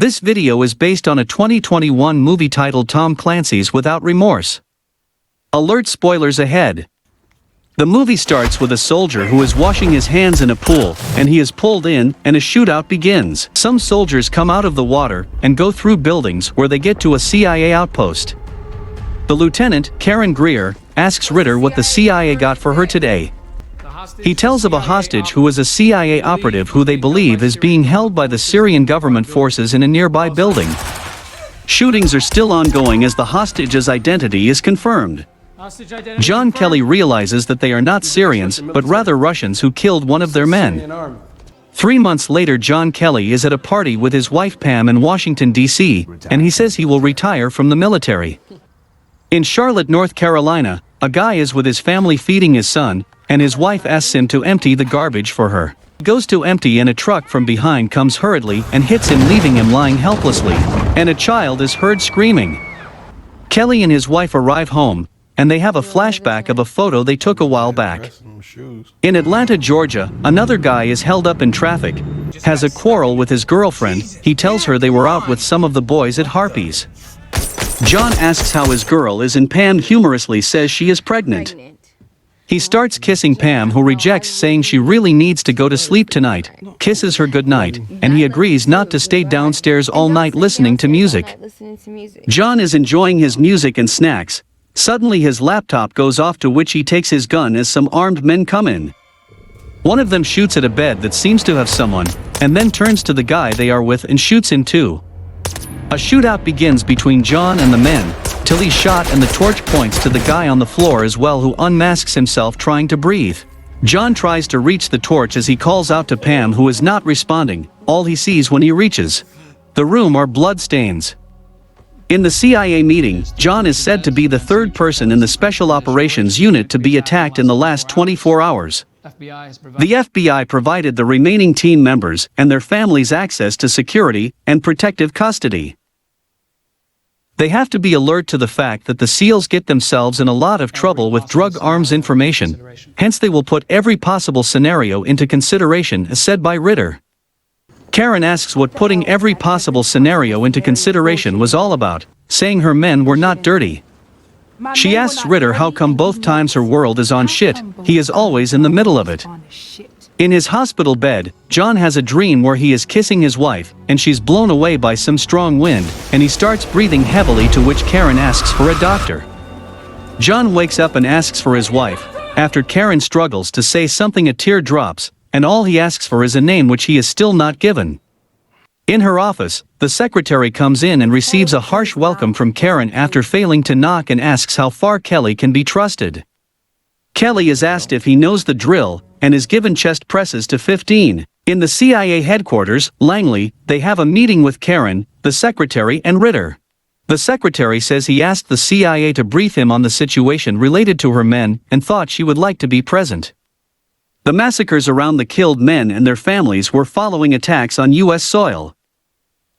This video is based on a 2021 movie titled Tom Clancy's Without Remorse. Alert, spoilers ahead. The movie starts with a soldier who is washing his hands in a pool, and he is pulled in, and a shootout begins. Some soldiers come out of the water and go through buildings where they get to a CIA outpost. The lieutenant, Karen Greer, asks Ritter what the CIA got for her today. He tells of a hostage who is a CIA operative who they believe is being held by the Syrian government forces in a nearby building. Shootings are still ongoing as the hostage's identity is confirmed. John Kelly realizes that they are not Syrians, but rather Russians who killed one of their men. 3 months later, John Kelly is at a party with his wife Pam in Washington, D.C., and he says he will retire from the military. In Charlotte, North Carolina, a guy is with his family feeding his son, and his wife asks him to empty the garbage for her. He goes to empty and a truck from behind comes hurriedly and hits him, leaving him lying helplessly, and a child is heard screaming. Kelly and his wife arrive home, and they have a flashback of a photo they took a while back. In Atlanta, Georgia, another guy is held up in traffic, has a quarrel with his girlfriend. He tells her they were out with some of the boys at Harpies. John asks how his girl is, and Pam humorously says she is pregnant. He starts kissing Pam, who rejects, saying she really needs to go to sleep tonight, kisses her goodnight, and he agrees not to stay downstairs all night listening to music. John is enjoying his music and snacks. Suddenly his laptop goes off, to which he takes his gun as some armed men come in. One of them shoots at a bed that seems to have someone, and then turns to the guy they are with and shoots him too. A shootout begins between John and the men, till he's shot and the torch points to the guy on the floor as well, who unmasks himself trying to breathe. John tries to reach the torch as he calls out to Pam, who is not responding. All he sees when he reaches the room are blood stains. In the CIA meeting, John is said to be the third person in the Special Operations Unit to be attacked in the last 24 hours. The FBI provided the remaining team members and their families access to security and protective custody. They have to be alert to the fact that the SEALs get themselves in a lot of trouble with drug arms information, hence they will put every possible scenario into consideration, as said by Ritter. Karen asks what putting every possible scenario into consideration was all about, saying her men were not dirty. She asks Ritter how come both times her world is on shit, he is always in the middle of it. In his hospital bed, John has a dream where he is kissing his wife, and she's blown away by some strong wind, and he starts breathing heavily, to which Karen asks for a doctor. John wakes up and asks for his wife. After Karen struggles to say something, a tear drops, and all he asks for is a name, which he is still not given. In her office, the secretary comes in and receives a harsh welcome from Karen after failing to knock, and asks how far Kelly can be trusted. Kelly is asked if he knows the drill, and is given chest presses to 15. In the CIA headquarters, Langley, they have a meeting with Karen, the secretary, and Ritter. The secretary says he asked the CIA to brief him on the situation related to her men, and thought she would like to be present. The massacres around the killed men and their families were following attacks on U.S. soil.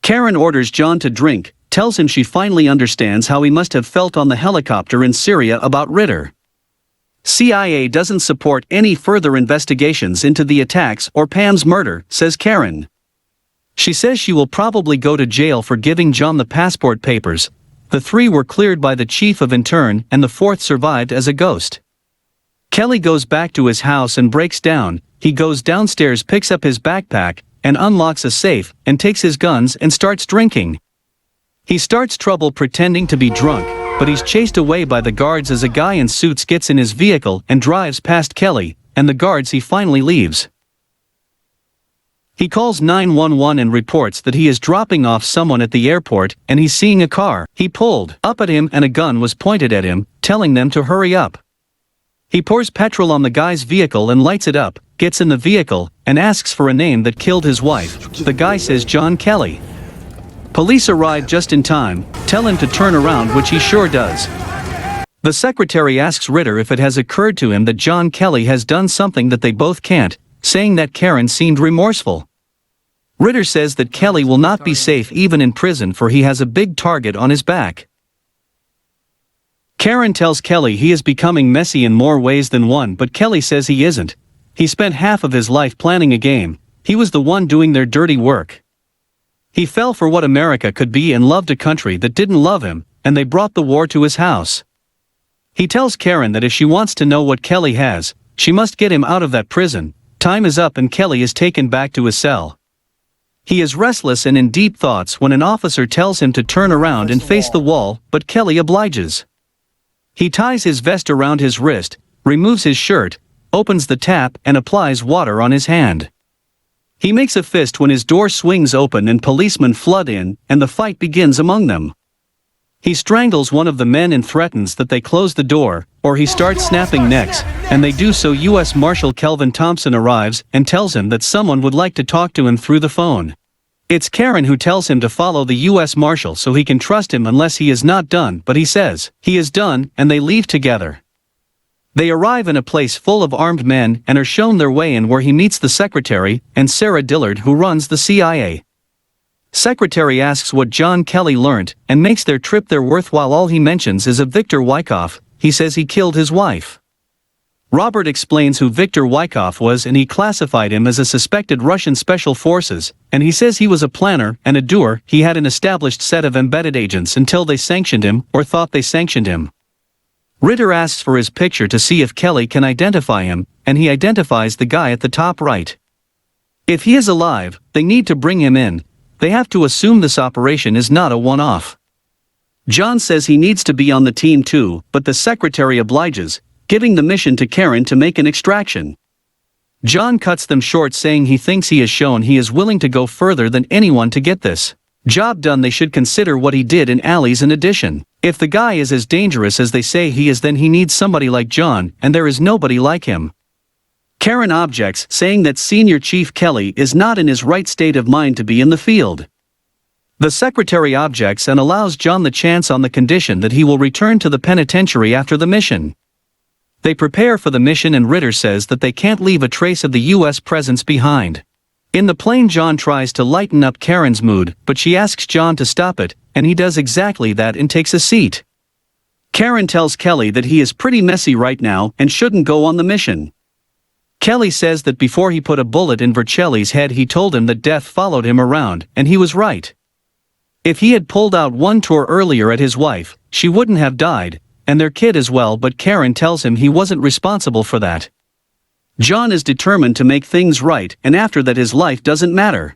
Karen orders John to drink, tells him she finally understands how he must have felt on the helicopter in Syria about Ritter. CIA doesn't support any further investigations into the attacks or Pam's murder, says Karen. She says she will probably go to jail for giving John the passport papers. The 3 were cleared by the chief of intern, and the 4th survived as a ghost. Kelly goes back to his house and breaks down. He goes downstairs, picks up his backpack, and unlocks a safe, and takes his guns and starts drinking. He starts trouble pretending to be drunk, but he's chased away by the guards as a guy in suits gets in his vehicle and drives past Kelly and the guards. He finally leaves. He calls 911 and reports that he is dropping off someone at the airport, and he's seeing a car. He pulled up at him and a gun was pointed at him, telling them to hurry up. He pours petrol on the guy's vehicle and lights it up, gets in the vehicle, and asks for a name that killed his wife. The guy says John Kelly. Police arrive just in time, tell him to turn around, which he sure does. The secretary asks Ritter if it has occurred to him that John Kelly has done something that they both can't, saying that Karen seemed remorseful. Ritter says that Kelly will not be safe even in prison, for he has a big target on his back. Karen tells Kelly he is becoming messy in more ways than one, but Kelly says he isn't. He spent half of his life planning a game. He was the one doing their dirty work. He fell for what America could be and loved a country that didn't love him, and they brought the war to his house. He tells Karen that if she wants to know what Kelly has, she must get him out of that prison. Time is up and Kelly is taken back to his cell. He is restless and in deep thoughts when an officer tells him to turn around and face the wall, but Kelly obliges. He ties his vest around his wrist, removes his shirt, opens the tap and applies water on his hand. He makes a fist when his door swings open and policemen flood in, and the fight begins among them. He strangles one of the men and threatens that they close the door, or he starts snapping necks, and they do so. U.S. Marshal Kelvin Thompson arrives and tells him that someone would like to talk to him through the phone. It's Karen who tells him to follow the U.S. Marshal so he can trust him unless he is not done, but he says he is done, and they leave together. They arrive in a place full of armed men and are shown their way in, where he meets the secretary and Sarah Dillard, who runs the CIA. Secretary asks what John Kelly learned and makes their trip there worthwhile. All he mentions is a Victor Wyckoff. He says he killed his wife. Robert explains who Victor Wyckoff was, and he classified him as a suspected Russian special forces, and he says he was a planner and a doer. He had an established set of embedded agents until they sanctioned him, or thought they sanctioned him. Ritter asks for his picture to see if Kelly can identify him, and he identifies the guy at the top right. If he is alive, they need to bring him in. They have to assume this operation is not a one-off. John says he needs to be on the team too, but the secretary obliges, giving the mission to Karen to make an extraction. John cuts them short, saying he thinks he has shown he is willing to go further than anyone to get this job done. They should consider what he did in Alley's in addition. If the guy is as dangerous as they say he is, then he needs somebody like John, and there is nobody like him. Karen objects, saying that Senior Chief Kelly is not in his right state of mind to be in the field. The secretary objects and allows John the chance on the condition that he will return to the penitentiary after the mission. They prepare for the mission, and Ritter says that they can't leave a trace of the U.S. presence behind. In the plane, John tries to lighten up Karen's mood, but she asks John to stop it, and he does exactly that and takes a seat. Karen tells Kelly that he is pretty messy right now and shouldn't go on the mission. Kelly says that before he put a bullet in Vercelli's head, he told him that death followed him around, and he was right. If he had pulled out one tour earlier at his wife, she wouldn't have died, and their kid as well, but Karen tells him he wasn't responsible for that. John is determined to make things right, and after that his life doesn't matter.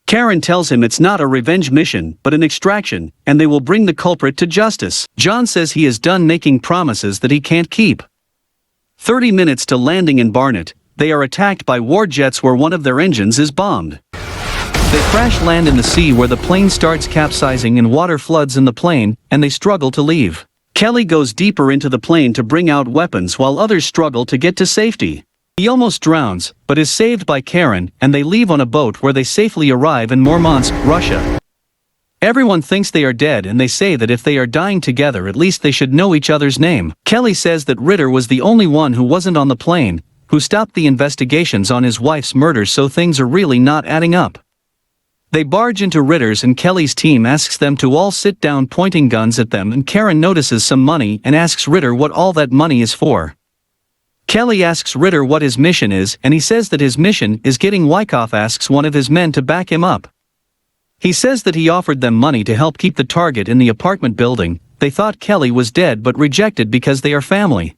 Karen tells him it's not a revenge mission, but an extraction, and they will bring the culprit to justice. John says he is done making promises that he can't keep. 30 minutes to landing in Barnett, they are attacked by war jets where one of their engines is bombed. They crash land in the sea, where the plane starts capsizing and water floods in the plane, and they struggle to leave. Kelly goes deeper into the plane to bring out weapons while others struggle to get to safety. He almost drowns, but is saved by Karen, and they leave on a boat where they safely arrive in Murmansk, Russia. Everyone thinks they are dead, and they say that if they are dying together, at least they should know each other's name. Kelly says that Ritter was the only one who wasn't on the plane, who stopped the investigations on his wife's murder, so things are really not adding up. They barge into Ritter's, and Kelly's team asks them to all sit down, pointing guns at them, and Karen notices some money and asks Ritter what all that money is for. Kelly asks Ritter what his mission is, and he says that his mission is getting Wyckoff. Asks one of his men to back him up. He says that he offered them money to help keep the target in the apartment building. They thought Kelly was dead but rejected because they are family.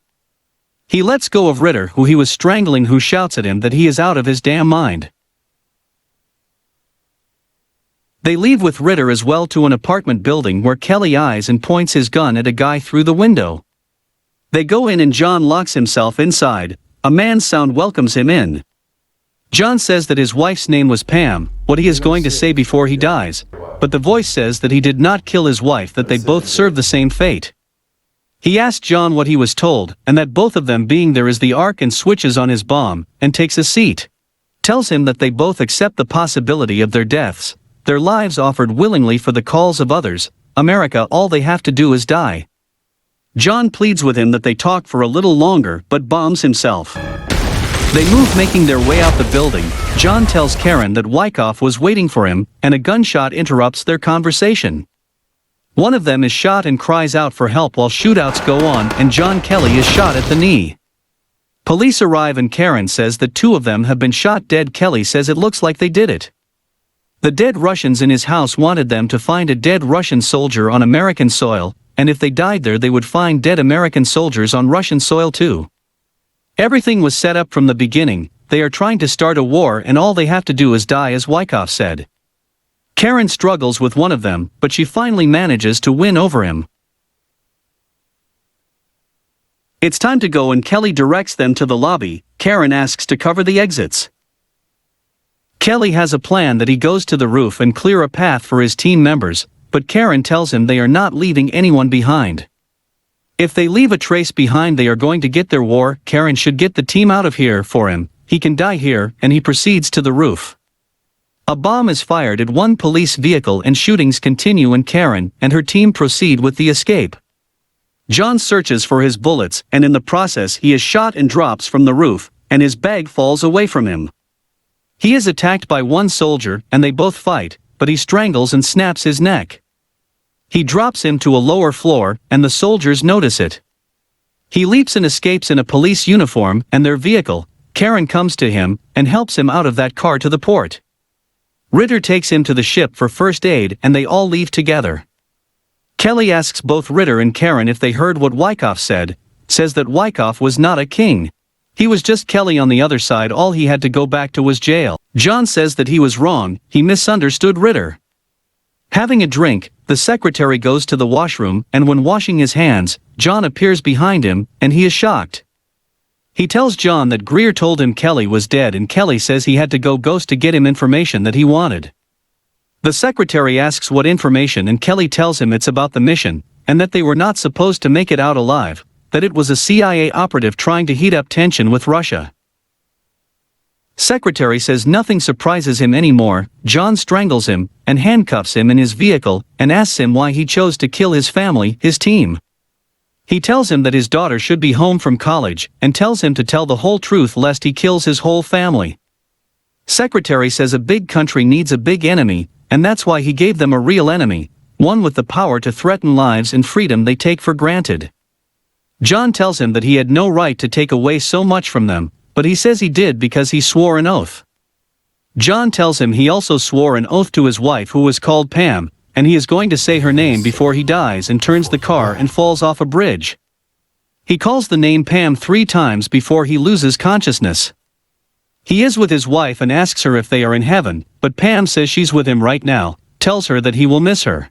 He lets go of Ritter, who he was strangling, who shouts at him that he is out of his damn mind. They leave with Ritter as well to an apartment building where Kelly eyes and points his gun at a guy through the window. They go in and John locks himself inside. A man's sound welcomes him in. John says that his wife's name was Pam, what he is going to say before he dies, but the voice says that he did not kill his wife, that they both serve the same fate. He asks John what he was told, and that both of them being there is the arc, and switches on his bomb, and takes a seat. Tells him that they both accept the possibility of their deaths, their lives offered willingly for the calls of others. America, all they have to do is die. John pleads with him that they talk for a little longer, but bombs himself. They move, making their way out the building. John tells Karen that Wyckoff was waiting for him, and a gunshot interrupts their conversation. One of them is shot and cries out for help while shootouts go on, and John Kelly is shot at the knee. Police arrive and Karen says that two of them have been shot dead. Kelly says it looks like they did it. The dead Russians in his house wanted them to find a dead Russian soldier on American soil, and if they died there they would find dead American soldiers on Russian soil too. Everything was set up from the beginning. They are trying to start a war and all they have to do is die, as Wyckoff said. Karen struggles with one of them, but she finally manages to win over him. It's time to go and Kelly directs them to the lobby. Karen asks to cover the exits. Kelly has a plan that he goes to the roof and clear a path for his team members, but Karen tells him they are not leaving anyone behind. If they leave a trace behind they are going to get their war. Karen should get the team out of here for him. He can die here, and he proceeds to the roof. A bomb is fired at one police vehicle and shootings continue and Karen and her team proceed with the escape. John searches for his bullets and in the process he is shot and drops from the roof, and his bag falls away from him. He is attacked by one soldier and they both fight, but he strangles and snaps his neck. He drops him to a lower floor and the soldiers notice it. He leaps and escapes in a police uniform and their vehicle. Karen comes to him and helps him out of that car to the port. Ritter takes him to the ship for first aid and they all leave together. Kelly asks both Ritter and Karen if they heard what Wyckoff said, says that Wyckoff was not a king. He was just Kelly on the other side, all he had to go back to was jail. John says that he was wrong, he misunderstood Ritter. Having a drink, the secretary goes to the washroom and when washing his hands, John appears behind him and he is shocked. He tells John that Greer told him Kelly was dead and Kelly says he had to go ghost to get him information that he wanted. The secretary asks what information and Kelly tells him it's about the mission, and that they were not supposed to make it out alive, that it was a CIA operative trying to heat up tension with Russia. Secretary says nothing surprises him anymore. John strangles him and handcuffs him in his vehicle and asks him why he chose to kill his family, his team. He tells him that his daughter should be home from college and tells him to tell the whole truth lest he kills his whole family. Secretary says a big country needs a big enemy, and that's why he gave them a real enemy, one with the power to threaten lives and freedom they take for granted. John tells him that he had no right to take away so much from them, but he says he did because he swore an oath. John tells him he also swore an oath to his wife who was called Pam, and he is going to say her name before he dies and turns the car and falls off a bridge. He calls the name Pam 3 times before he loses consciousness. He is with his wife and asks her if they are in heaven, but Pam says she's with him right now, tells her that he will miss her.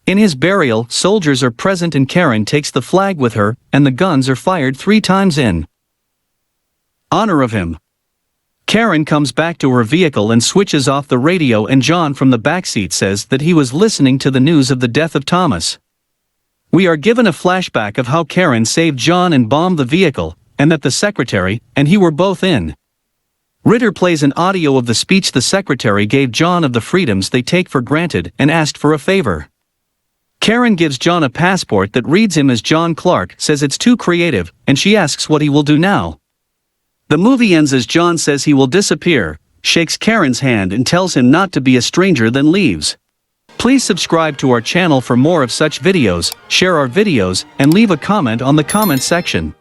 In his burial, soldiers are present and Karen takes the flag with her, and the guns are fired 3 times in honor of him. Karen comes back to her vehicle and switches off the radio and John from the backseat says that he was listening to the news of the death of Thomas. We are given a flashback of how Karen saved John and bombed the vehicle, and that the secretary and he were both in. Ritter plays an audio of the speech the secretary gave John of the freedoms they take for granted and asked for a favor. Karen gives John a passport that reads him as John Clark, says it's too creative, and she asks what he will do now. The movie ends as John says he will disappear, shakes Karen's hand and tells him not to be a stranger, then leaves. Please subscribe to our channel for more of such videos, share our videos, and leave a comment on the comment section.